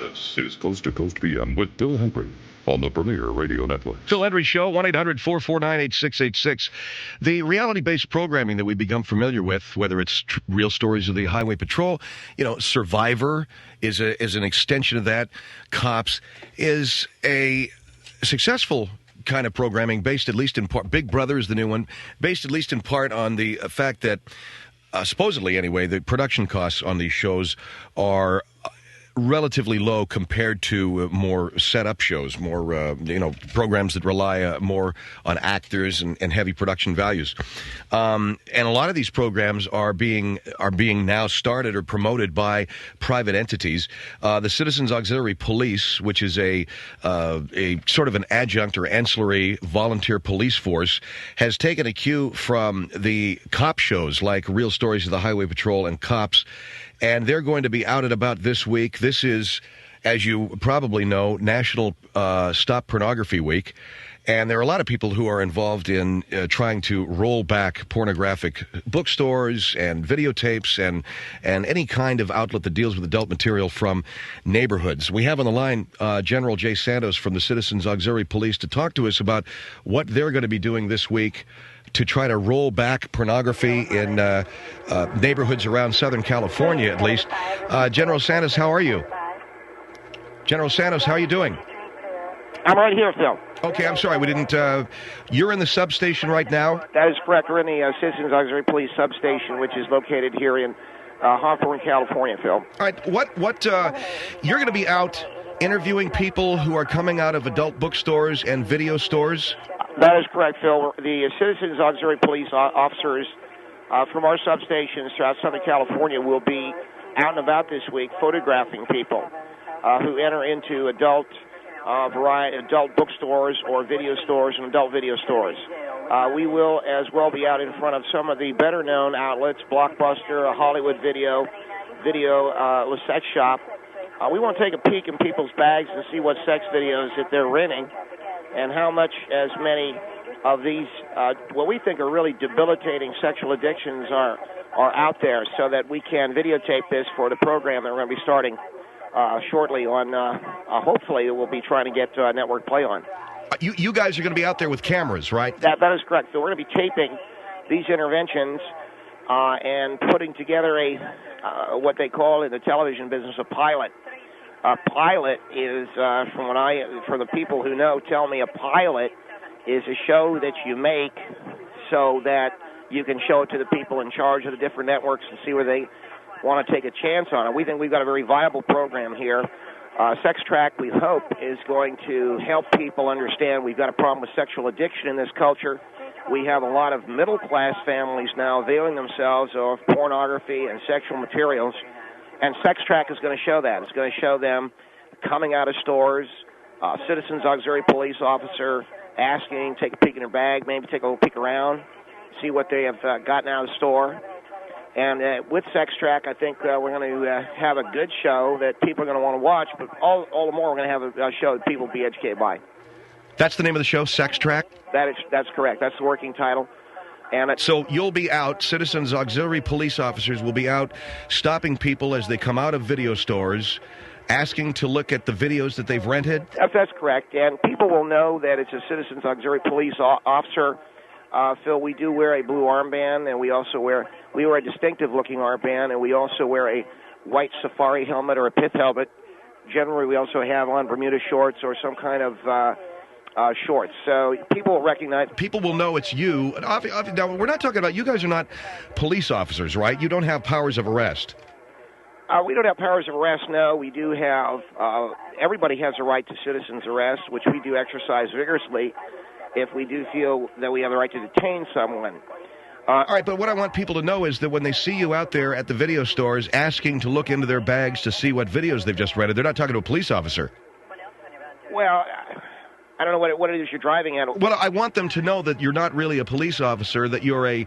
This is Coast to Coast PM with Bill Hendrie on the Premier Radio Network. Phil Hendrie Show, 1-800-449-8686. The reality-based programming that we've become familiar with, whether it's real stories of the Highway Patrol, Survivor is an extension of that. Cops is a successful kind of programming based at least in part, Big Brother is the new one, based at least in part on the fact that, supposedly anyway, the production costs on these shows are relatively low compared to more set-up shows, more programs that rely more on actors and heavy production values. And a lot of these programs are being now started or promoted by private entities. The Citizens Auxiliary Police, which is a sort of an adjunct or ancillary volunteer police force, has taken a cue from the cop shows like Real Stories of the Highway Patrol and Cops. And they're going to be out and about this week. This is, as you probably know, National Stop Pornography Week. And there are a lot of people who are involved in trying to roll back pornographic bookstores and videotapes and any kind of outlet that deals with adult material from neighborhoods. We have on the line General J. Santos from the Citizens Auxiliary Police to talk to us about what they're going to be doing this week to try to roll back pornography in neighborhoods around Southern California, at least. General Santos, how are you? General Santos, how are you doing? I'm right here, Phil. Okay, I'm sorry, we didn't... you're in the substation right now? That is correct. We're in the Citizens Auxiliary Police substation, which is located here in Hawthorne, California, Phil. All right, what you're going to be out interviewing people who are coming out of adult bookstores and video stores? That is correct, Phil. The Citizens Auxiliary Police officers from our substations throughout Southern California will be out and about this week photographing people who enter into adult bookstores or video stores and adult video stores. We will as well be out in front of some of the better-known outlets, Blockbuster, Hollywood Video, Lisette Shop. We want to take a peek in people's bags and see what sex videos that they're renting and how much as many of these, what we think are really debilitating sexual addictions are out there, so that we can videotape this for the program that we're going to be starting shortly on, hopefully we'll be trying to get network play on. You guys are going to be out there with cameras, right? That is correct. So we're going to be taping these interventions and putting together what they call in the television business a pilot. A pilot is, for the people who know, tell me a pilot is a show that you make so that you can show it to the people in charge of the different networks and see where they want to take a chance on it. We think we've got a very viable program here. Sex Track, we hope, is going to help people understand we've got a problem with sexual addiction in this culture. We have a lot of middle-class families now availing themselves of pornography and sexual materials, and Sex Track is going to show that. It's going to show them coming out of stores, Citizens Auxiliary Police officer asking, take a peek in their bag, maybe take a little peek around, see what they have gotten out of the store. And with Sex Track, I think we're going to have a good show that people are going to want to watch, but all the more we're going to have a show that people will be educated by. That's the name of the show, Sex Track? That's correct. That's the working title. And so you'll be out, Citizens Auxiliary Police officers will be out stopping people as they come out of video stores, asking to look at the videos that they've rented? That's correct. And people will know that it's a Citizens Auxiliary Police officer. Phil, we do wear a blue armband, and we wear a distinctive-looking armband, and we also wear a white safari helmet or a pith helmet. Generally, we also have on Bermuda shorts or some kind of shorts. So people will recognize. People will know it's you. Now, we're not talking about, you guys are not police officers, right? You don't have powers of arrest. We don't have powers of arrest, no. We do have, everybody has a right to citizen's arrest, which we do exercise vigorously if we do feel that we have the right to detain someone. All right, but what I want people to know is that when they see you out there at the video stores asking to look into their bags to see what videos they've just rented, they're not talking to a police officer. Well, I don't know what it is you're driving at. Well, I want them to know that you're not really a police officer, that you're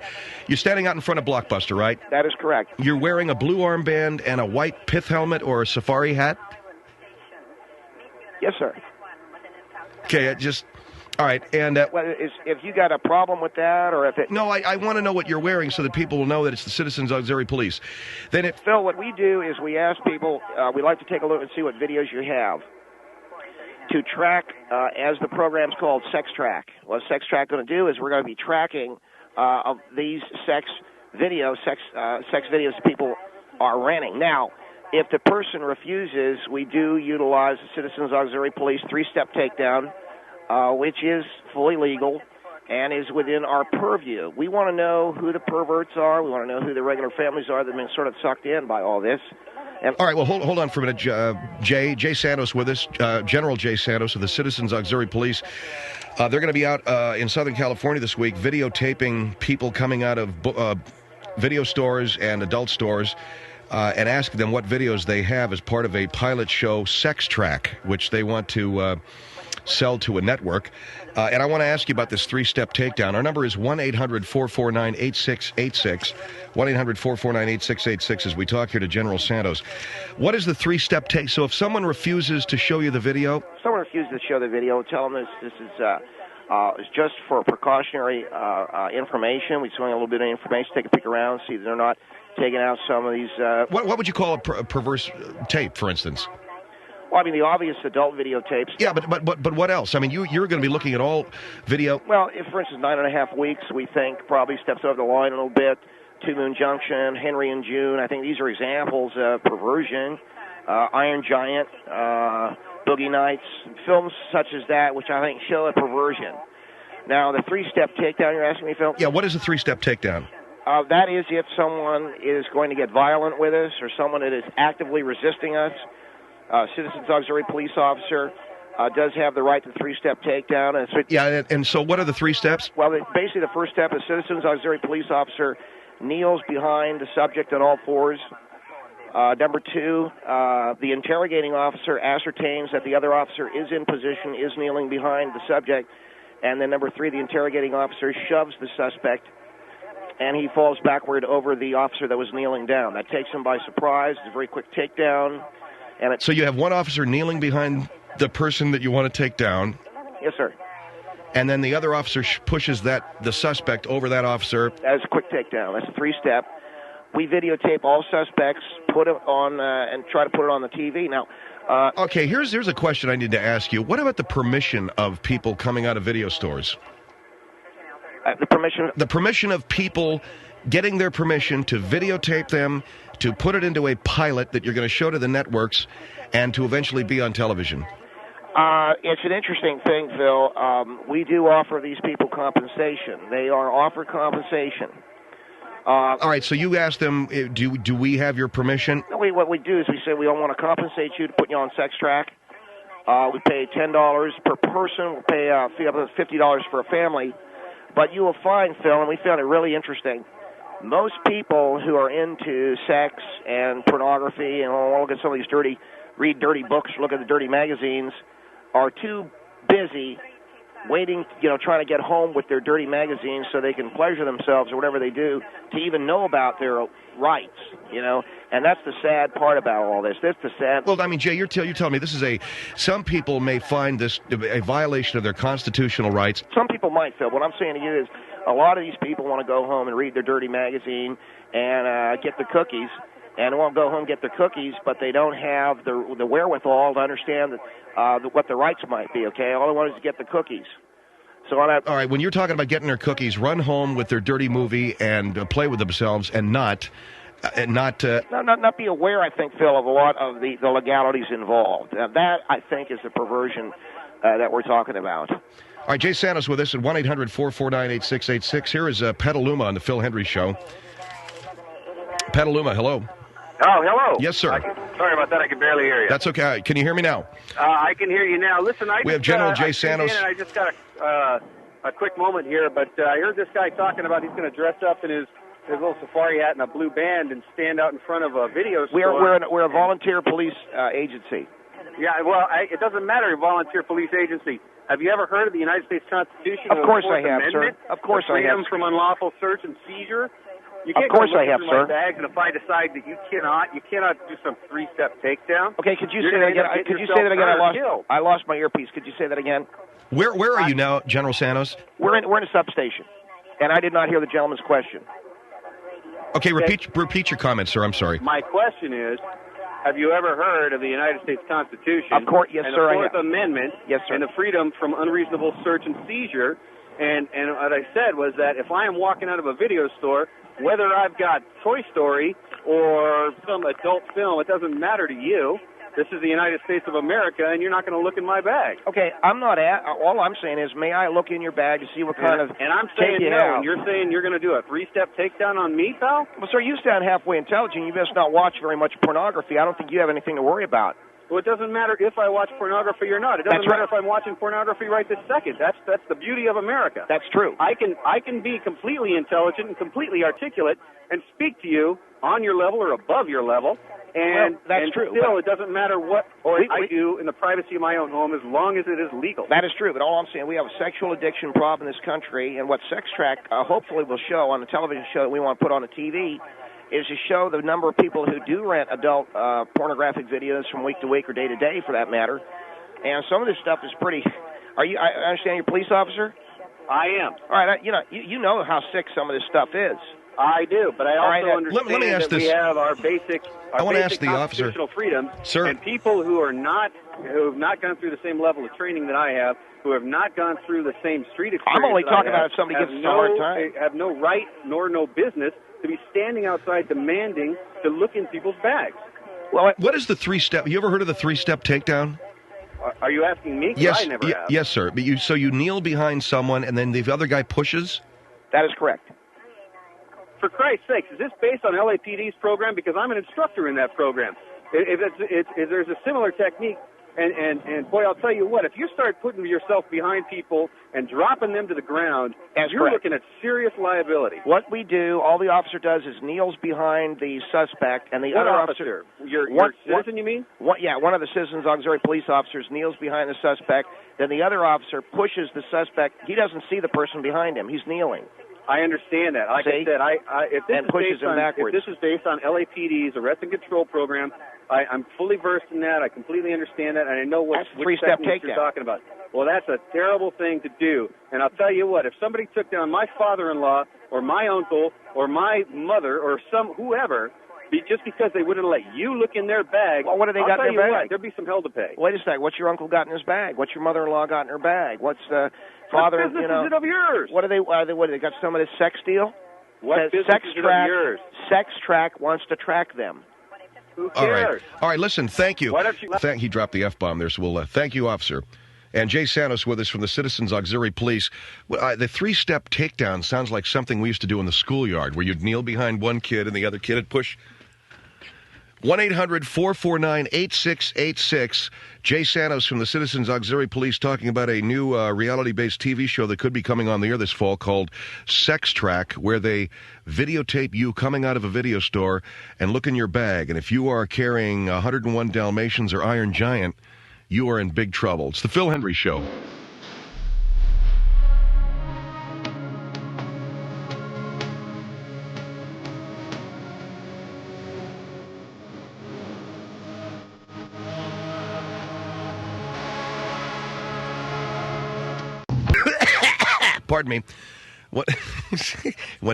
standing out in front of Blockbuster, right? That is correct. You're wearing a blue armband and a white pith helmet or a safari hat? Yes, sir. Okay, All right, and if you got a problem with that, or if it... No, I want to know what you're wearing so that people will know that it's the Citizens Auxiliary Police. Then Phil, what we do is we ask people, we like to take a look and see what videos you have to track, as the program's called, Sex Track. What Sex Track going to do is we're going to be tracking of these sex videos that people are renting. Now, if the person refuses, we do utilize the Citizens Auxiliary Police three-step takedown, which is fully legal and is within our purview. We want to know who the perverts are. We want to know who the regular families are that have been sort of sucked in by all this. And all right, well, hold on for a minute. Jay Santos with us, General Jay Santos of the Citizens Auxiliary Police. They're going to be out in Southern California this week videotaping people coming out of video stores and adult stores and asking them what videos they have as part of a pilot show, Sex Track, which they want to sell to a network. And I want to ask you about this three-step takedown. Our number is 1-800-449-8686, 1-800-449-8686 as we talk here to General Santos. What is the three-step take? So if someone refuses to show you the video? If someone refuses to show the video, tell them this is just for precautionary information. We just want a little bit of information, take a peek around, see that they're not taking out some of these... What would you call a perverse tape, for instance? Well, I mean, the obvious adult videotapes. Yeah, but what else? I mean, you're going to be looking at all video. Well, if, for instance, 9.5 Weeks, we think probably steps over the line a little bit. Two Moon Junction, Hendrie and June. I think these are examples of perversion. Iron Giant, Boogie Nights, films such as that, which I think show a perversion. Now, the three-step takedown you're asking me, Phil? Yeah, what is a three-step takedown? That is if someone is going to get violent with us or someone that is actively resisting us. Citizens Auxiliary Police Officer does have the right to three-step takedown. And so what are the three steps? Well, basically the first step is Citizens Auxiliary Police Officer kneels behind the subject on all fours. Number two, the interrogating officer ascertains that the other officer is in position, is kneeling behind the subject. And then number three, the interrogating officer shoves the suspect, and he falls backward over the officer that was kneeling down. That takes him by surprise. It's a very quick takedown. So you have one officer kneeling behind the person that you want to take down. Yes, sir. And then the other officer pushes the suspect over that officer. That is a quick takedown. That's a three-step. We videotape all suspects, put it on, and try to put it on the TV. Now, okay, here's a question I need to ask you. What about the permission of people coming out of video stores? The permission? The permission of people getting their permission to videotape them, to put it into a pilot that you're going to show to the networks, and to eventually be on television. It's an interesting thing, Phil. We do offer these people compensation. They are offered compensation. All right, so you ask them, do we have your permission? What we do is we say we don't want to compensate you to put you on Sex Track. We pay $10 per person. We'll pay a fee up to $50 for a family. But you will find, Phil, and we found it really interesting, most people who are into sex and pornography and look at some of these read dirty books, look at the dirty magazines, are too busy waiting, trying to get home with their dirty magazines so they can pleasure themselves or whatever they do to even know about their rights, and that's the sad part about all this. That's the sad... Well, I mean, Jay, you're telling me this is some people may find this a violation of their constitutional rights. Some people might, Phil. What I'm saying to you is a lot of these people want to go home and read their dirty magazine and get the cookies, and they want to go home and get their cookies, but they don't have the wherewithal to understand what the rights might be, okay? All they want is to get the cookies. So all right, when you're talking about getting their cookies, run home with their dirty movie and play with themselves and not be aware, I think, Phil, of a lot of the legalities involved. That, I think, is the perversion that we're talking about. All right, Jay Santos with us at 1-800-449-8686. Here is Petaluma on the Phil Hendrie Show. Petaluma, hello. Oh, hello. Yes, sir. Sorry about that. I can barely hear you. That's okay. Can you hear me now? I can hear you now. Listen, we have General Jay Santos. I just got a quick moment here, but I heard this guy talking about he's going to dress up in his little safari hat and a blue band and stand out in front of a video store. We're a volunteer police agency. Yeah, well, it doesn't matter, a volunteer police agency. Have you ever heard of the United States Constitution? Of course I have, sir. Of course I have. Freedom from unlawful search and seizure. You can't Of course go I have, through sir. my bags, and if I decide that you cannot do some 3-step takedown. Okay, could you You're say that gonna again? end up getting Could you say that again? yourself killed. I lost my earpiece. Could you say that again? Where are you now, General Santos? We're in a substation, and I did not hear the gentleman's question. Okay, repeat your comments, sir. I'm sorry. My question is, have you ever heard of the United States Constitution? Of course, yes, and sir, the I Fourth have. Amendment, Yes, sir. and the freedom from unreasonable search and seizure. And what I said was that if I am walking out of a video store, whether I've got Toy Story or some adult film, it doesn't matter to you. This is the United States of America, and you're not going to look in my bag. Okay, I'm not all I'm saying is, may I look in your bag to see what kind of And I'm tape saying you no, have? and you're saying you're going to do a 3-step takedown on me, pal? Well, sir, you sound halfway intelligent. You best not watch very much pornography. I don't think you have anything to worry about. Well, it doesn't matter if I watch pornography or not. It doesn't That's matter right. if I'm watching pornography right this second. That's the beauty of America. That's true. I can be completely intelligent and completely articulate and speak to you on your level or above your level. And, Well, that's and true, still, but- it doesn't matter what I do in the privacy of my own home as long as it is legal. That is true, but all I'm saying, we have a sexual addiction problem in this country, and what Sex Track hopefully will show on the television show that we want to put on the TV is to show the number of people who do rent adult pornographic videos from week to week or day to day, for that matter. And some of this stuff is pretty. I understand you're a police officer? I am. All right, you know how sick some of this stuff is. I do, but I also right, understand let me ask that we this. have our basic, I wanna ask the officer. constitutional freedoms, Sir. and people who have not gone through the same level of training that I have, who have not gone through the same street experience. I'm only that I talking have, about if somebody have gives us a hard time. Have no right nor no business to be standing outside demanding to look in people's bags. Well, What is the 3-step? You ever heard of the 3-step takedown? Are you asking me? 'Cause Yes, I never have. yes, sir. But you kneel behind someone, and then the other guy pushes. that is correct. For Christ's sakes, is this based on LAPD's program? Because I'm an instructor in that program. If there's a similar technique, and boy, I'll tell you what, if you start putting yourself behind people and dropping them to the ground, That's you're correct. looking at serious liability. What we do, all the officer does is kneels behind the suspect, and the What other officer? Your citizen, you mean? One of the Citizens Auxiliary Police officers kneels behind the suspect. Then the other officer pushes the suspect. He doesn't see the person behind him. He's kneeling. I understand that. Like See? I said, if this And is pushes based him on backwards. if this is based on LAPD's arrest and control program, I'm fully versed in that. I completely understand that, and I know That's which three-step techniques you're takedown. talking about. Well, that's a terrible thing to do. And I'll tell you what: if somebody took down my father-in-law or my uncle or my mother or whoever, just because they wouldn't let you look in their bag, Well, what do they I'll got tell in you their what, bag? there'd be some hell to pay. Wait a second. What's your uncle got in his bag? What's your mother-in-law got in her bag? What's the father? What business is it of yours? What are they? What they got? Some of this sex deal? What Says business Sex is it Track. of yours? Sex Track wants to track them. Who All right. cares? All right, listen, thank you. Why don't you- He dropped the F-bomb there, so we'll thank you, officer. And Jay Santos with us from the Citizens Auxiliary Police. The 3-step takedown sounds like something we used to do in the schoolyard, where you'd kneel behind one kid and the other kid would push. 1-800-449-8686. Jay Santos from the Citizens Auxiliary Police talking about a new reality-based TV show that could be coming on the air this fall called Sex Track, where they videotape you coming out of a video store and look in your bag. And if you are carrying 101 Dalmatians or Iron Giant, you are in big trouble. It's the Phil Hendrie Show. Pardon me. What?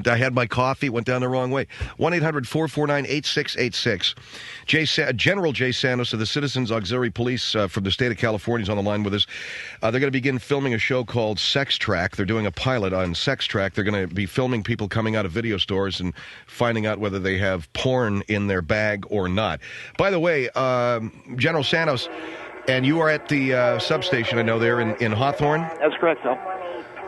I had my coffee, went down the wrong way. 1-800-449-8686. General Jay Santos of the Citizens Auxiliary Police from the state of California is on the line with us. They're going to begin filming a show called Sex Track. They're doing a pilot on Sex Track. They're going to be filming people coming out of video stores and finding out whether they have porn in their bag or not. By the way, General Santos, and you are at the substation, I know, there in Hawthorne. That's correct, Phil.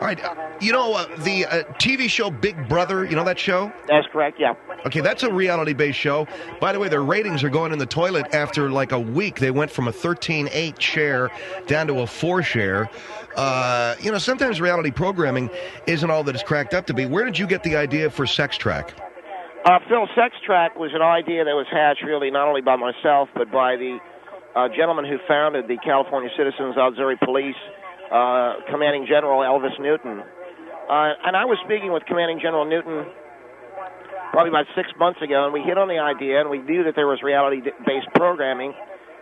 All right. The TV show Big Brother, you know that show? That's correct, yeah. Okay, that's a reality-based show. By the way, their ratings are going in the toilet after like a week. They went from a 13.8 share down to a 4 share. Sometimes reality programming isn't all that it's cracked up to be. Where did you get the idea for Sex Track? Phil, Sex Track was an idea that was hatched really not only by myself, but by the gentleman who founded the California Citizens Auxiliary Police, Commanding General Elvis Newton. And I was speaking with Commanding General Newton probably about 6 months ago, and we hit on the idea, and we knew that there was reality-based programming.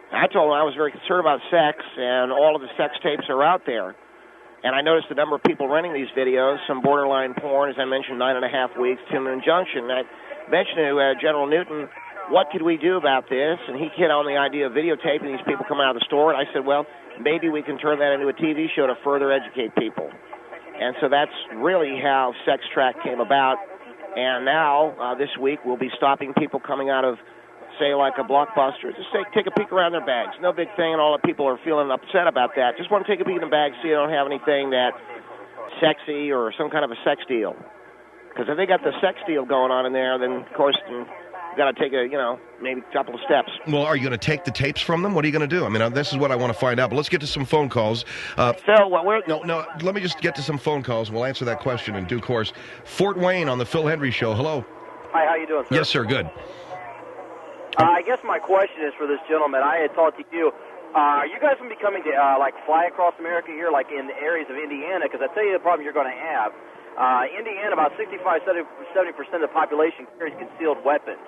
I told him I was very concerned about sex, and all of the sex tapes are out there. And I noticed the number of people renting these videos, some borderline porn, as I mentioned, 9.5 weeks, Two Moon Junction. I mentioned to General Newton, what could we do about this? And he hit on the idea of videotaping these people coming out of the store. And I said, well, maybe we can turn that into a TV show to further educate people. And so that's really how Sex Track came about. And now, this week, we'll be stopping people coming out of, say, like a Blockbuster. Just take a peek around their bags. No big thing, and all the people are feeling upset about that. Just want to take a peek in the bag, see they don't have anything that's sexy or some kind of a sex deal. Because if they got the sex deal going on in there, then, of course, you got to take maybe a couple of steps. Well, are you going to take the tapes from them? What are you going to do? I mean, this is what I want to find out. But let's get to some phone calls. Phil, No, let me just get to some phone calls. We'll answer that question in due course. Fort Wayne on the Phil Hendrie Show. Hello. Hi, how you doing, sir? Yes, sir. Good. I guess my question is for this gentleman. I had talked to you. Are you guys going to be coming to, fly across America here, like in the areas of Indiana? Because I tell you the problem you're going to have. Indiana, about 65-70% of the population carries concealed weapons.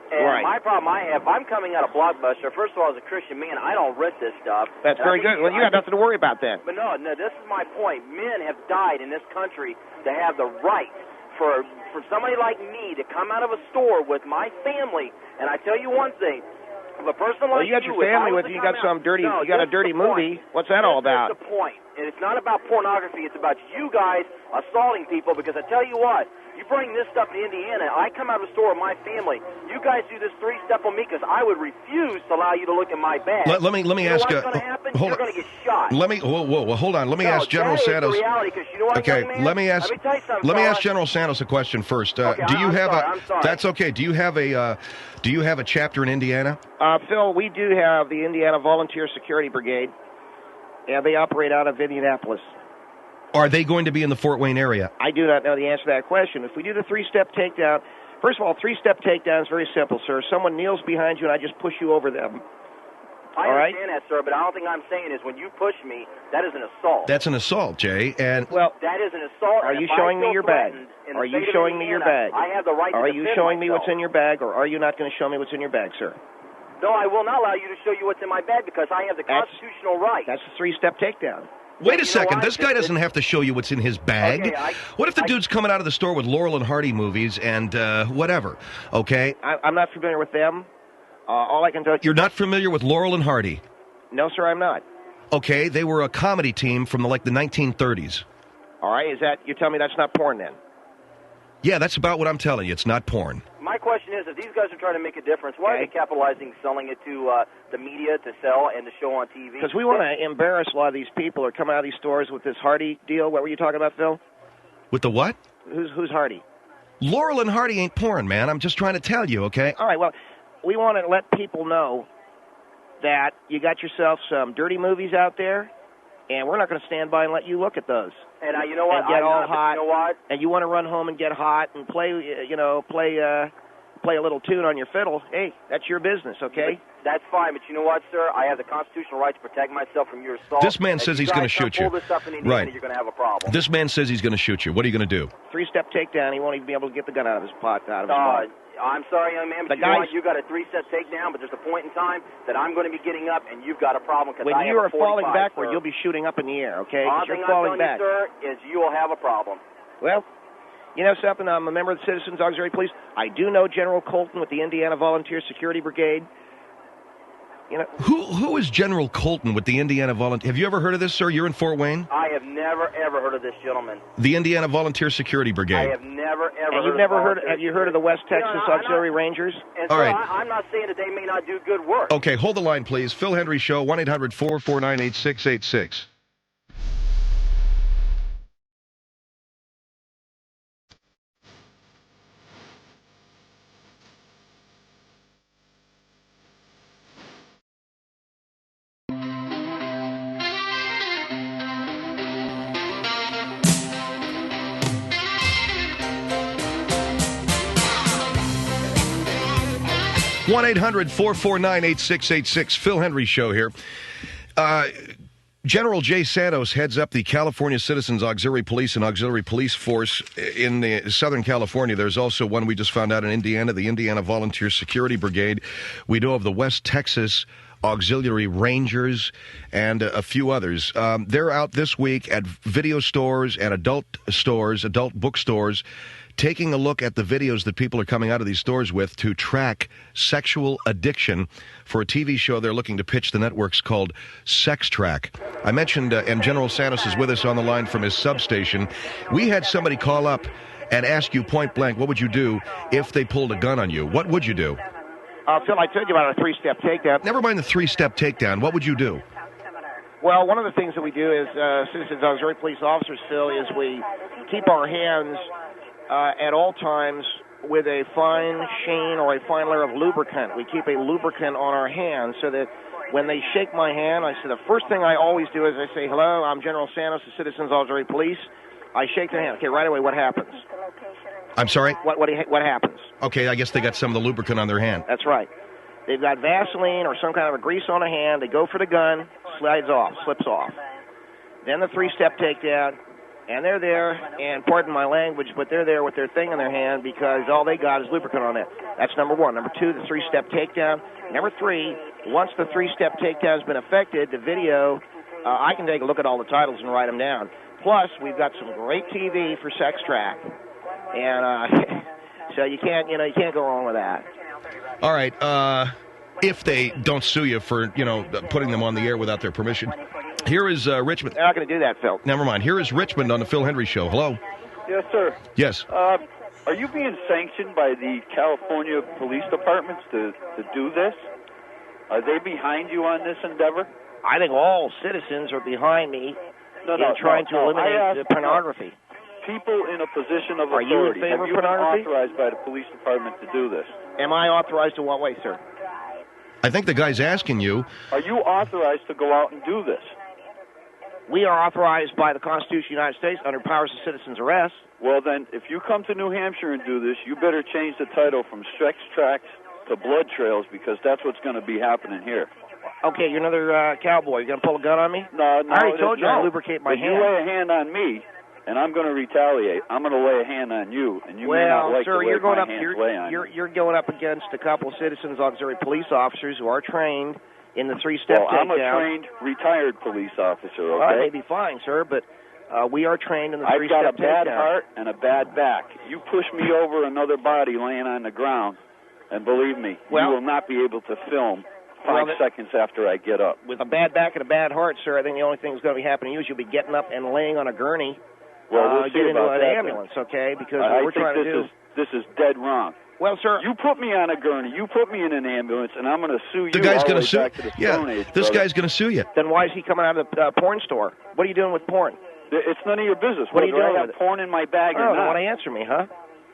And right. My problem I have, I'm coming out of Blockbuster. First of all, as a Christian man, I don't rent this stuff. That's very good. Well, you got nothing to worry about then. But no, this is my point. Men have died in this country to have the right for somebody like me to come out of a store with my family. And I tell you one thing. If a person like you got your family with you. You got some dirty. You got a dirty movie. What's that all about? That's the point. And it's not about pornography. It's about you guys assaulting people. Because I tell you what, you bring this stuff to Indiana. I come out of a store with my family. You guys do this three-step on me because I would refuse to allow you to look in my bag. Let me ask you. What's going to happen? You're going to get shot. Whoa, hold on. Let me ask General Santos. Reality, you know what, okay, man? let me ask General Santos a question first. Okay, do you have I'm sorry. That's okay. Do you have a chapter in Indiana? Phil, we do have the Indiana Volunteer Security Brigade, and they operate out of Indianapolis. Are they going to be in the Fort Wayne area? I do not know the answer to that question. If we do the three-step takedown, first of all, three-step takedown is very simple, sir. Someone kneels behind you, and I just push you over them. I understand that, sir, but I don't think I'm saying is when you push me, that is an assault. That's an assault, Jay. And well, that is an assault. Are you showing me your bag? Are you showing me your bag? I have the right to defend myself. Are you showing me what's in your bag, or are you not going to show me what's in your bag, sir? No, I will not allow you to show you what's in my bag because I have the constitutional right. That's a three-step takedown. Wait a second. This guy doesn't have to show you what's in his bag. Okay, what if the dude's coming out of the store with Laurel and Hardy movies and whatever? Okay. I'm not familiar with them. All I can tell you. You're not familiar with Laurel and Hardy? No, sir, I'm not. Okay, they were a comedy team from the 1930s. All right, you're telling me that's not porn then? Yeah, that's about what I'm telling you. It's not porn. My question is, if these guys are trying to make a difference, why are they capitalizing, selling it to the media to sell and to show on TV? Because we want to embarrass a lot of these people who are coming out of these stores with this Hardy deal. What were you talking about, Phil? With the what? Who's Hardy? Laurel and Hardy ain't porn, man. I'm just trying to tell you, okay? All right, well, we want to let people know that you got yourself some dirty movies out there, and we're not going to stand by and let you look at those. And you know what? And get all hot. You know what? And you want to run home and get hot and play a little tune on your fiddle. Hey, that's your business, okay? That's fine, but you know what, sir? I have the constitutional right to protect myself from your assault. This man says he's going to shoot you. Pull this up in Indiana, right. You're going to have a problem. This man says he's going to shoot you. What are you going to do? Three-step takedown. He won't even be able to get the gun out of his pot. I'm sorry, young man, but you know what? You got a three-step takedown, but there's a point in time that I'm going to be getting up, and you've got a problem because when I you have are falling backward, sir. You'll be shooting up in the air, okay? All You're thing falling I'm back. telling you, sir, is you will have a problem. Well, you know something? I'm a member of the Citizens Auxiliary Police. I do know General Colton with the Indiana Volunteer Security Brigade. You know, who is General Colton with the Indiana Volunteer? Have you ever heard of this, sir? You're in Fort Wayne? I have never, ever heard of this gentleman. The Indiana Volunteer Security Brigade. I have never, ever and you've never heard? Have you heard of the West Texas Auxiliary Rangers? And all right. I'm not saying that they may not do good work. Okay, hold the line, please. Phil Hendrie Show, 1-800-449-8686. One 800-449-8686. Phil Hendrie Show here. General Jay Santos heads up the California Citizens Auxiliary Police and Auxiliary Police Force in the Southern California. There's also one we just found out in Indiana, the Indiana Volunteer Security Brigade. We know of the West Texas Auxiliary Rangers and a few others. They're out this week at video stores and adult bookstores, taking a look at the videos that people are coming out of these stores with to track sexual addiction for a TV show they're looking to pitch the networks called Sex Track. I mentioned, and General Santos is with us on the line from his substation. We had somebody call up and ask you point blank, what would you do if they pulled a gun on you? What would you do? Phil, I told you about a three-step takedown. Never mind the three-step takedown. What would you do? Well, one of the things that we do as Citizens Auxiliary Police officers, Phil, is we keep our hands at all times with a fine sheen or a fine layer of lubricant. We keep a lubricant on our hands so that when they shake my hand, I say the first thing I always do is I say, hello, I'm General Santos, the Citizens Auxiliary Police. I shake their hand. Okay, right away, what happens? I'm sorry? What happens? Okay, I guess they got some of the lubricant on their hand. That's right. They've got Vaseline or some kind of a grease on a hand. They go for the gun, slips off. Then the three-step takedown. And they're there, and pardon my language, but they're there with their thing in their hand because all they got is lubricant on it. That's number one. Number two, the three-step takedown. Number three, once the three-step takedown has been effected, the video, I can take a look at all the titles and write them down. Plus, we've got some great TV for Sex Track, and so you can't go wrong with that. All right. If they don't sue you for putting them on the air without their permission. Here is Richmond. They're not going to do that, Phil. Never mind. Here is Richmond on the Phil Hendrie Show. Hello. Yes, sir. Yes. Are you being sanctioned by the California police departments to do this? Are they behind you on this endeavor? I think all citizens are behind me in trying to eliminate the pornography. People in a position of authority. Are you in favor of pornography? Have you been authorized by the police department to do this? Am I authorized in what way, sir? I think the guy's asking you. Are you authorized to go out and do this? We are authorized by the Constitution of the United States under powers of citizen's arrest. Well, then, if you come to New Hampshire and do this, you better change the title from Sex Tracks to Blood Trails because that's what's going to be happening here. Okay, you're another cowboy. You going to pull a gun on me? No. I already told you I lubricate my hand. You lay a hand on me, and I'm going to retaliate. I'm going to lay a hand on you, and you may not like sir, the way my hands lay on you. You're going up against a couple of Citizens Auxiliary police officers who are trained in the three-step takedown. I'm a trained, retired police officer, okay? Well, that may be fine, sir, but we are trained in the three-step takedown. I've got a bad heart and a bad back. You push me over another body laying on the ground, and believe me, you will not be able to film 5 seconds after I get up. With a bad back and a bad heart, sir, I think the only thing that's going to be happening to you is you'll be getting up and laying on a gurney. We'll get into an ambulance, okay? Because what we're trying to do... This is dead wrong. Well, sir, you put me on a gurney, you put me in an ambulance, and I'm going to sue you. The guy's going to sue. Back to the Stone Age, this brother. guy's going to sue you. Then why is he coming out of the porn store? What are you doing with porn? It's none of your business. What are you doing I have porn in my bag or not? You want to answer me, huh?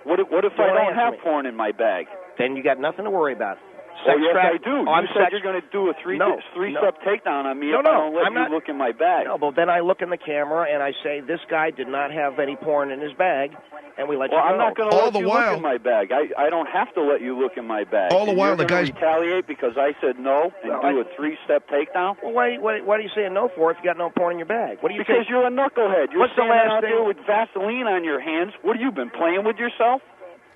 What if I don't have porn in my bag? Then you got nothing to worry about. Yes, I do. You said you're going to do a three-step takedown on me if I don't let you look in my bag. No, but then I look in the camera and I say, this guy did not have any porn in his bag, and we let you go. I'm not going to let you look in my bag. I don't have to let you look in my bag. All the while, the guy's retaliate because I said no and do a three-step takedown? Well, what are you saying no for if you got no porn in your bag? What are you Because you're a knucklehead. You're What's the last out thing? there with Vaseline on your hands. What have you been playing with yourself?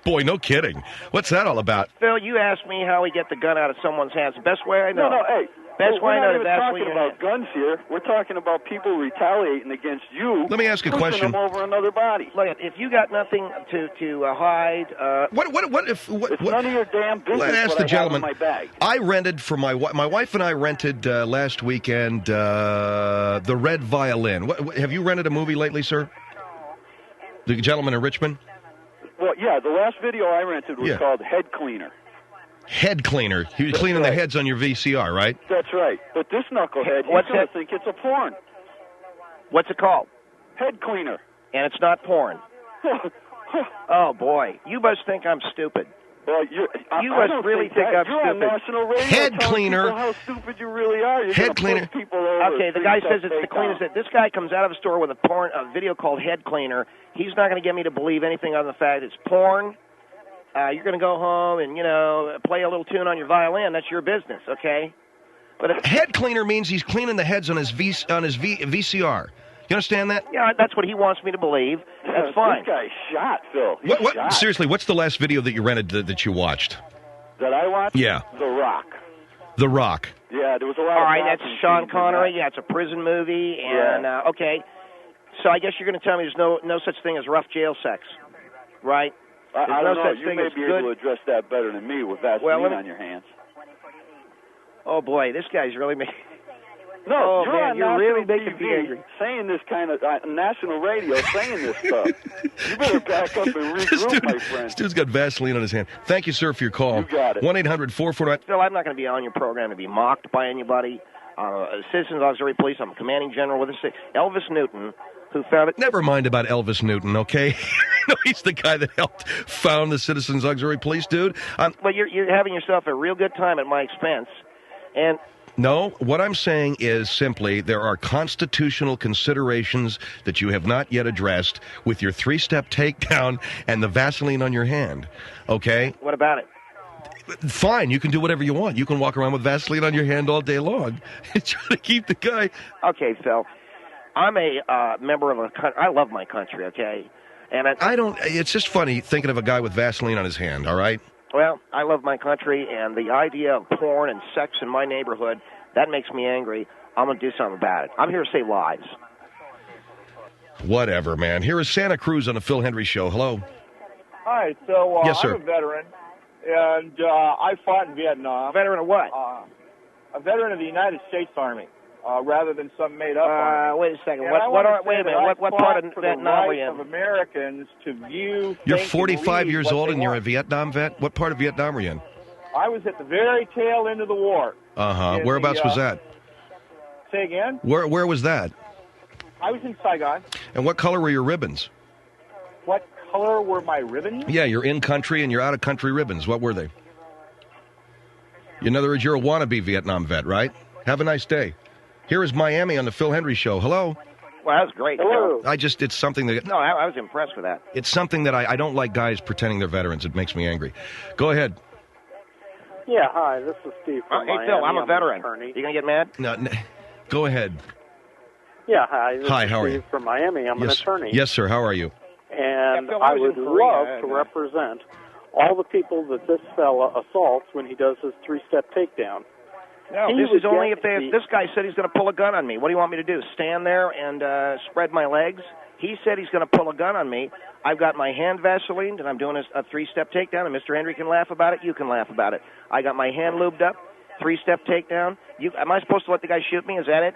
Boy, no kidding. What's that all about? Phil, you asked me how we get the gun out of someone's hands. The best way I know. No, hey. Best way I know we're not even talking about guns here. We're talking about people retaliating against you. Let me ask a question. Pushing them over another body. Look, if you got nothing to hide, it's none of your damn business. Let's ask the gentleman. My bag. I rented for my wife and I rented last weekend The Red Violin. Have you rented a movie lately, sir? The gentleman in Richmond. Well, yeah, the last video I rented was called Head Cleaner. Head cleaner. He was cleaning the heads on your VCR, right? That's right. But this knucklehead, he's going to think it's a porn. What's it called? Head Cleaner. And it's not porn. Oh, boy. You must think I'm stupid. Well, you must really think I'm You're stupid. on national radio. Head cleaner. How stupid you really are. You're head cleaner. People over okay, the guy says it's the cleanest. This guy comes out of a store with a video called Head Cleaner. He's not going to get me to believe anything other than the fact it's porn. You're going to go home and, play a little tune on your violin. That's your business, okay? But head cleaner means he's cleaning the heads on his VCR. You understand that? Yeah, that's what he wants me to believe. That's fine. This guy's shot, Phil. What, Shot. seriously, what's the last video that you rented that you watched? That I watched? Yeah. The Rock. The Rock. Yeah, there was a lot All of right, that's boxing Sean scenes in Connery. that. Yeah, it's a prison movie. And, okay. So I guess you're going to tell me there's no such thing as rough jail sex, right? I don't know. Such You thing may as be good. able to address that better than me with Vaseline on your hands. Oh, boy, this guy's really making... No, man, you're really making TV me angry. Saying this kind of national radio, saying this stuff. You better back up and regroup, my friend. This dude's got Vaseline on his hand. Thank you, sir, for your call. You got it. 1-800-449... Phil, I'm not going to be on your program to be mocked by anybody. Citizens Auxiliary Police, I'm a commanding general with the Elvis Newton, who found it... Never mind about Elvis Newton, okay? No, he's the guy that helped found the Citizens Auxiliary Police, dude. But you're having yourself a real good time at my expense. And... No, what I'm saying is simply there are constitutional considerations that you have not yet addressed with your three-step takedown and the Vaseline on your hand, okay? What about it? Fine, you can do whatever you want. You can walk around with Vaseline on your hand all day long and try to keep the guy... Okay, Phil, I'm a member of a country. I love my country, okay? And I don't... It's just funny thinking of a guy with Vaseline on his hand, all right? Well, I love my country, and the idea of porn and sex in my neighborhood, that makes me angry. I'm going to do something about it. I'm here to save lives. Whatever, man. Here is Santa Cruz on the Phil Hendrie Show. Hello. Hi, so yes, sir. I'm a veteran, and I fought in Vietnam. A veteran of what? A veteran of the United States Army, rather than some made-up army. Wait a second. And Wait a minute. What part of Vietnam were you in? of Americans to view... You're think, 45 and years what old they and you're a want. Vietnam vet? What part of Vietnam were you in? I was at the very tail end of the war. Uh-huh. Whereabouts was that? Say again? Where was that? I was in Saigon. And what color were your ribbons? What color were my ribbons? Yeah, you're in-country and you're out-of-country ribbons. What were they? In other words, you're a wannabe Vietnam vet, right? Have a nice day. Here is Miami on the Phil Hendrie Show. Hello. Well, that was great. Hello. It's something that... No, I was impressed with that. It's something that I don't like guys pretending they're veterans. It makes me angry. Go ahead. Yeah, hi, this is Steve from Hey, Miami. Phil, I'm a veteran. attorney. You going to get mad? No, go ahead. Yeah, hi. This Hi, is how are Steve you? from Miami. I'm an attorney. Yes, sir. How are you? And Yeah, Phil, I I was would in Korea, love to represent all the people that this fella assaults when he does his three-step takedown. No, He this would is only get if this guy said he's going to pull a gun on me. What do you want me to do? Stand there and spread my legs? He said he's going to pull a gun on me. I've got my hand Vaselined, and I'm doing a three-step takedown, and Mr. Hendrie can laugh about it. You can laugh about it. I got my hand lubed up, three-step takedown. Am I supposed to let the guy shoot me? Is that it?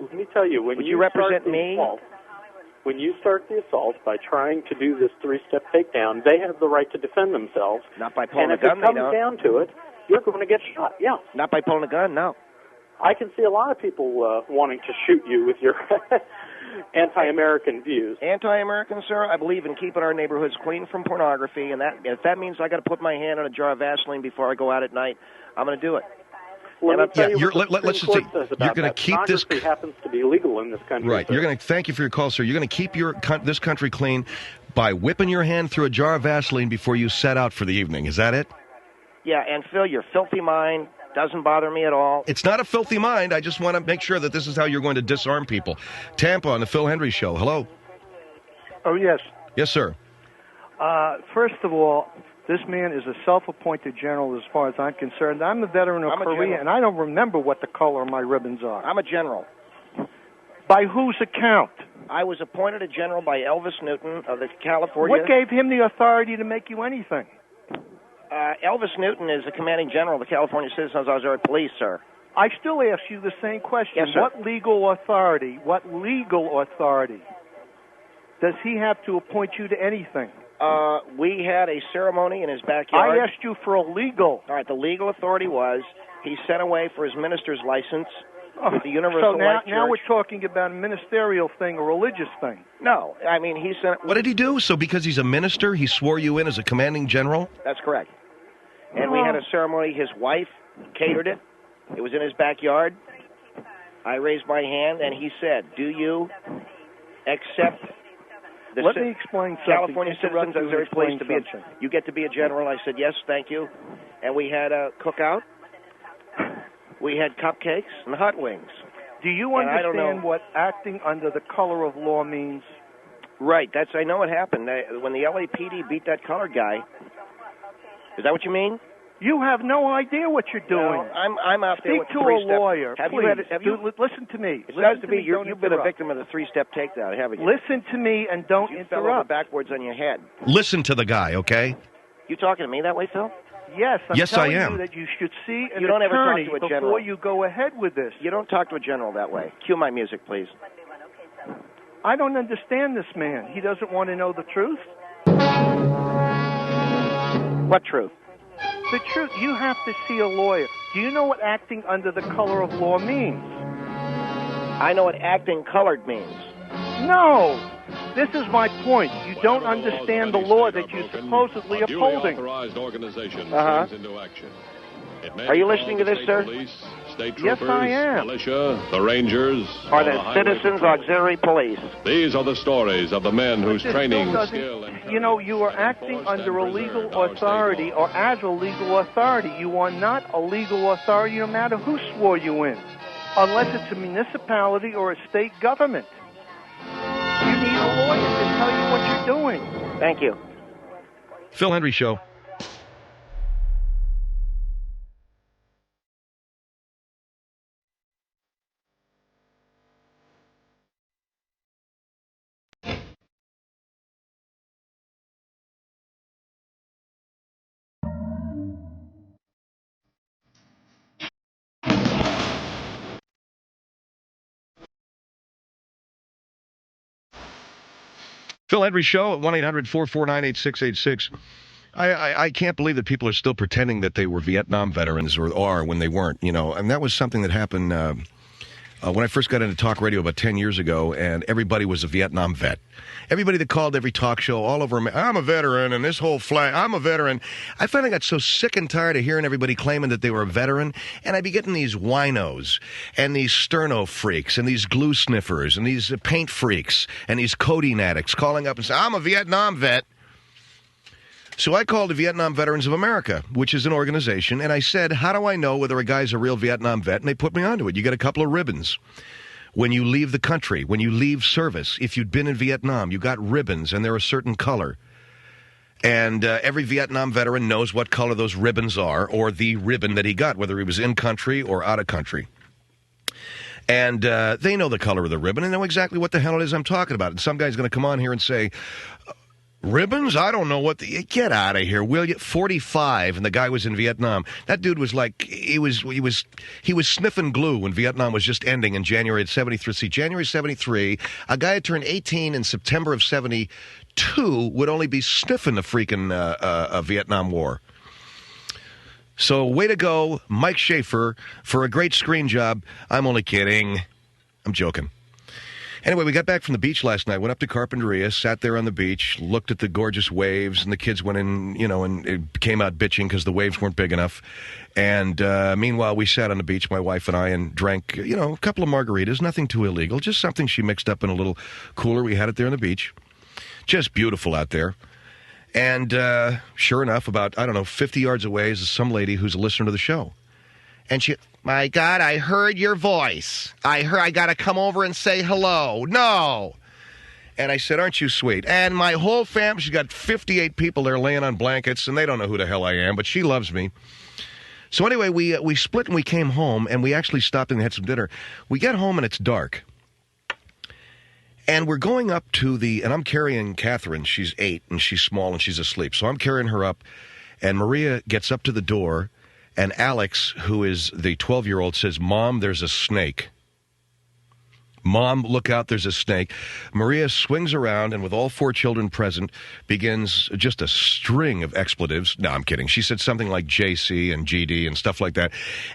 Let me tell you, when Would you you represent start the me? assault, when you start the assault by trying to do this three-step takedown, they have the right to defend themselves. Not by pulling And a if gun, it they comes don't. down to it, you're going to get shot. Yeah. Not by pulling a gun, no. I can see a lot of people wanting to shoot you with your anti-American views. Anti-American, sir? I believe in keeping our neighborhoods clean from pornography, and if that means I got to put my hand on a jar of Vaseline before I go out at night, I'm going to do it. Let me tell you what the let's Supreme just Court say, says you're about going to that. keep this... Pornography happens to be illegal in this country. Right. Sir. You're going to... Thank you for your call, sir. You're going to keep this country clean by whipping your hand through a jar of Vaseline before you set out for the evening. Is that it? Yeah, and Phil, your filthy mind doesn't bother me at all. It's not a filthy mind. I just want to make sure that this is how you're going to disarm people. Tampa on the Phil Hendrie Show. Hello. Oh, yes. Yes, sir. First of all, this man is a self-appointed general as far as I'm concerned. I'm a veteran of Korea, and I don't remember what the color of my ribbons are. I'm a general. By whose account? I was appointed a general by Elvis Newton of the California... What gave him the authority to make you anything? Elvis Newton is the commanding general of the California Citizens Auxiliary Police, sir. I still ask you the same question. Yes, sir. What legal authority does he have to appoint you to anything? We had a ceremony in his backyard. I asked you for a legal. All right, the legal authority was he sent away for his minister's license with the Universal So Life now Church. we're talking about a ministerial thing, a religious thing. No, I mean, he sent... What did he do? So because he's a minister, he swore you in as a commanding general? That's correct. And we had a ceremony. His wife catered it. It was in his backyard. I raised my hand, and he said, "Do you accept the Let me explain something. California Citizens Auxiliary Police to be something. you get to be a general?" I said, "Yes, thank you." And we had a cookout. We had cupcakes and hot wings. Do you understand what acting under the color of law means? Right. I know what happened. When the LAPD beat that colored guy. Is that what you mean? You have no idea what you're doing. No, I'm out there with Speak to a lawyer. Listen to me. It sounds to me you've been a victim of the three-step takedown, haven't you? Listen to me and don't you interrupt. Fell over backwards on your head. Listen to the guy, okay? You talking to me that way, Phil? Yes, I'm yes, telling I am. you that you should see an you don't attorney ever talk to a general. before you go ahead with this. You don't talk to a general that way. Cue my music, please. I don't understand this man. He doesn't want to know the truth? What truth? The truth. You have to see a lawyer. Do you know what acting under the color of law means? I know what acting colored means. No! This is my point. You don't understand the law that you're supposedly upholding. Are you listening to this, sir? Yes, I am. Militia, the Rangers, or the Citizens Auxiliary Police. These are the stories of the men whose training, skill, and... You know, you are acting under a legal authority or as a legal authority. You are not a legal authority no matter who swore you in, unless it's a municipality or a state government. You need a lawyer to tell you what you're doing. Thank you. Phil Hendrie Show. Phil Hendrie Show at 1-800-449-8686. I can't believe that people are still pretending that they were Vietnam veterans or are when they weren't, you know. And that was something that happened when I first got into talk radio about 10 years ago, and everybody was a Vietnam vet. Everybody that called every talk show all over, I'm a veteran, and this whole flag, I'm a veteran. I finally got so sick and tired of hearing everybody claiming that they were a veteran, and I'd be getting these winos, and these sterno freaks, and these glue sniffers, and these paint freaks, and these codeine addicts calling up and saying, I'm a Vietnam vet. So I called the Vietnam Veterans of America, which is an organization, and I said, how do I know whether a guy's a real Vietnam vet? And they put me onto it. You get a couple of ribbons. When you leave the country, when you leave service, if you'd been in Vietnam, you got ribbons, and they're a certain color. And every Vietnam veteran knows what color those ribbons are, or the ribbon that he got, whether he was in country or out of country. And they know the color of the ribbon and know exactly what the hell it is I'm talking about. And some guy's going to come on here and say, ribbons? I don't know what the... Get out of here, will you? 45, and the guy was in Vietnam. That dude was like... He was sniffing glue when Vietnam was just ending in January of 73. See, January 73, a guy had turned 18 in September of 72 would only be sniffing the freaking Vietnam War. So, way to go, Mike Schaefer, for a great screen job. I'm only kidding. I'm joking. Anyway, we got back from the beach last night, went up to Carpinteria, sat there on the beach, looked at the gorgeous waves, and the kids went in, you know, and it came out bitching because the waves weren't big enough. And meanwhile, we sat on the beach, my wife and I, and drank, you know, a couple of margaritas, nothing too illegal, just something she mixed up in a little cooler. We had it there on the beach. Just beautiful out there. And sure enough, about, 50 yards away is some lady who's a listener to the show. And she, my God, I heard your voice. I got to come over and say hello. No. And I said, aren't you sweet? And my whole family, she's got 58 people there laying on blankets, and they don't know who the hell I am, but she loves me. So anyway, we split and we came home, and we actually stopped and had some dinner. We get home, and it's dark. And we're going up to and I'm carrying Catherine. She's 8, and she's small, and she's asleep. So I'm carrying her up, and Maria gets up to the door, and Alex, who is the 12-year-old, says, Mom, there's a snake. Mom, look out, there's a snake. Maria swings around and with all 4 children present begins just a string of expletives. No, I'm kidding. She said something like JC and GD and stuff like that.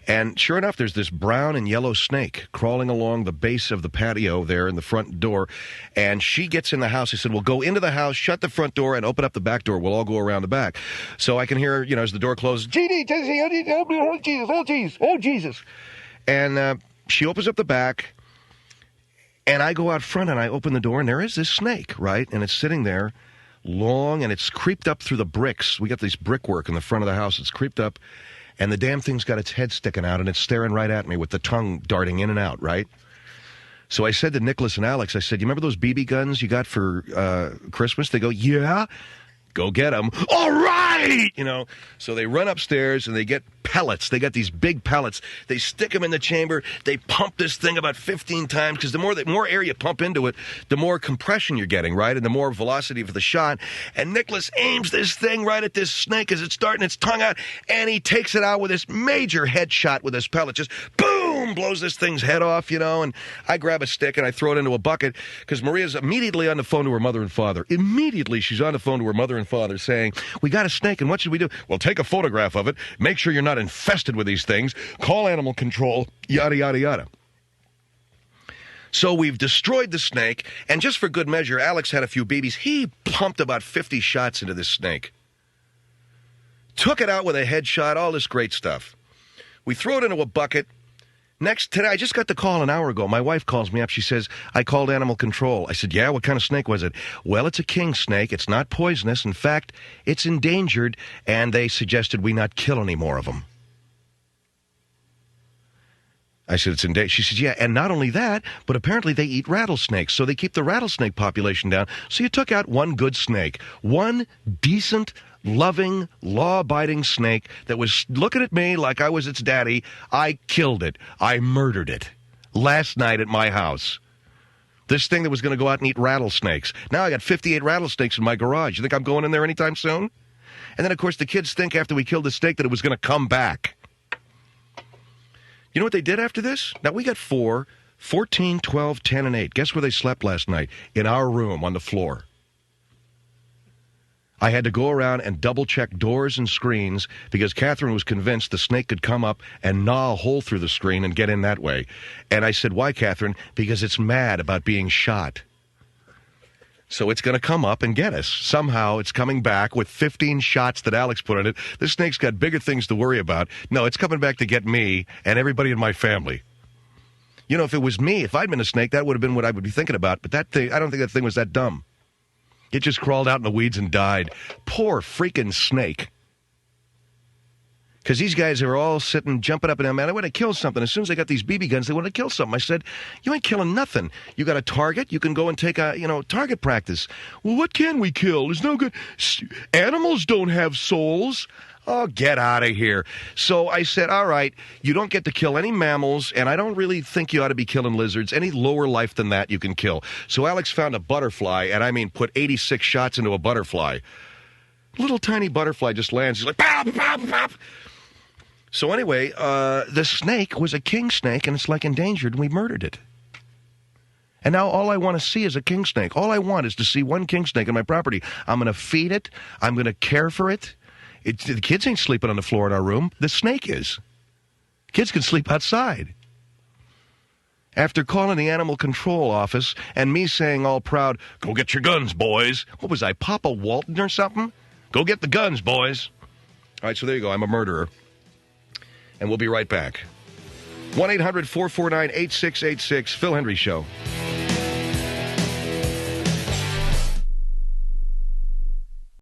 And sure enough, there's this brown and yellow snake crawling along the base of the patio there in the front door. And she gets in the house. He said, well, go into the house, shut the front door, and open up the back door. We'll all go around the back. So I can hear, you know, as the door closes, GD, oh, Jesus, oh, Jesus, oh, Jesus. And she opens up the back. And I go out front and I open the door and there is this snake, right? And it's sitting there long and it's creeped up through the bricks. We got this brickwork in the front of the house. It's creeped up and the damn thing's got its head sticking out, and it's staring right at me with the tongue darting in and out, right? So I said to Nicholas and Alex, I said, you remember those BB guns you got for Christmas? They go, yeah. Go get them. All right! So they run upstairs and they get pellets. They got these big pellets. They stick them in the chamber. They pump this thing about 15 times because the more air you pump into it, the more compression you're getting, right? And the more velocity for the shot. And Nicholas aims this thing right at this snake as it's starting its tongue out, and he takes it out with this major headshot with this pellet. Just boom! Blows this thing's head off, and I grab a stick and I throw it into a bucket because Maria's immediately on the phone to her mother and father. Immediately she's on the phone to her mother and father saying, we got a snake, and what should we do? Well, take a photograph of it, make sure you're not infested with these things, call animal control, yada, yada, yada. So we've destroyed the snake, and just for good measure, Alex had a few BBs. He pumped about 50 shots into this snake. Took it out with a headshot, all this great stuff. We throw it into a bucket. Today, I just got the call an hour ago. My wife calls me up. She says, I called animal control. I said, yeah, what kind of snake was it? Well, it's a king snake. It's not poisonous. In fact, it's endangered, and they suggested we not kill any more of them. I said, it's endangered. She says, yeah, and not only that, but apparently they eat rattlesnakes, so they keep the rattlesnake population down. So you took out one good snake, one decent, loving, law-abiding snake that was looking at me like I was its daddy. I killed it. I murdered it last night at my house. This thing that was going to go out and eat rattlesnakes. Now I got 58 rattlesnakes in my garage. You think I'm going in there anytime soon? And then, of course, the kids think after we killed the snake that it was going to come back. You know what they did after this? Now, we got 4, 14, 12, 10, and 8. Guess where they slept last night? In our room on the floor. I had to go around and double-check doors and screens because Catherine was convinced the snake could come up and gnaw a hole through the screen and get in that way. And I said, why, Catherine? Because it's mad about being shot. So it's going to come up and get us. Somehow it's coming back with 15 shots that Alex put in it. This snake's got bigger things to worry about. No, it's coming back to get me and everybody in my family. If it was me, if I'd been a snake, that would have been what I would be thinking about. But that thing, I don't think that thing was that dumb. It just crawled out in the weeds and died. Poor freaking snake. Because these guys are all sitting, jumping up and down. Man, I want to kill something. As soon as they got these BB guns, they want to kill something. I said, you ain't killing nothing. You got a target. You can go and take a, target practice. Well, what can we kill? There's no good. Animals don't have souls. Oh, get out of here. So I said, all right, you don't get to kill any mammals, and I don't really think you ought to be killing lizards. Any lower life than that you can kill. So Alex found a butterfly, and I mean put 86 shots into a butterfly. Little tiny butterfly just lands. He's like, pop, pop, pop. So anyway, the snake was a king snake, and it's like endangered, and we murdered it. And now all I want to see is a king snake. All I want is to see one king snake on my property. I'm going to feed it. I'm going to care for it. The kids ain't sleeping on the floor in our room. The snake is. Kids can sleep outside. After calling the animal control office and me saying all proud, go get your guns, boys. What was I, Papa Walton or something? Go get the guns, boys. All right, so there you go. I'm a murderer. And we'll be right back. 1-800-449-8686, Phil Hendrie Show.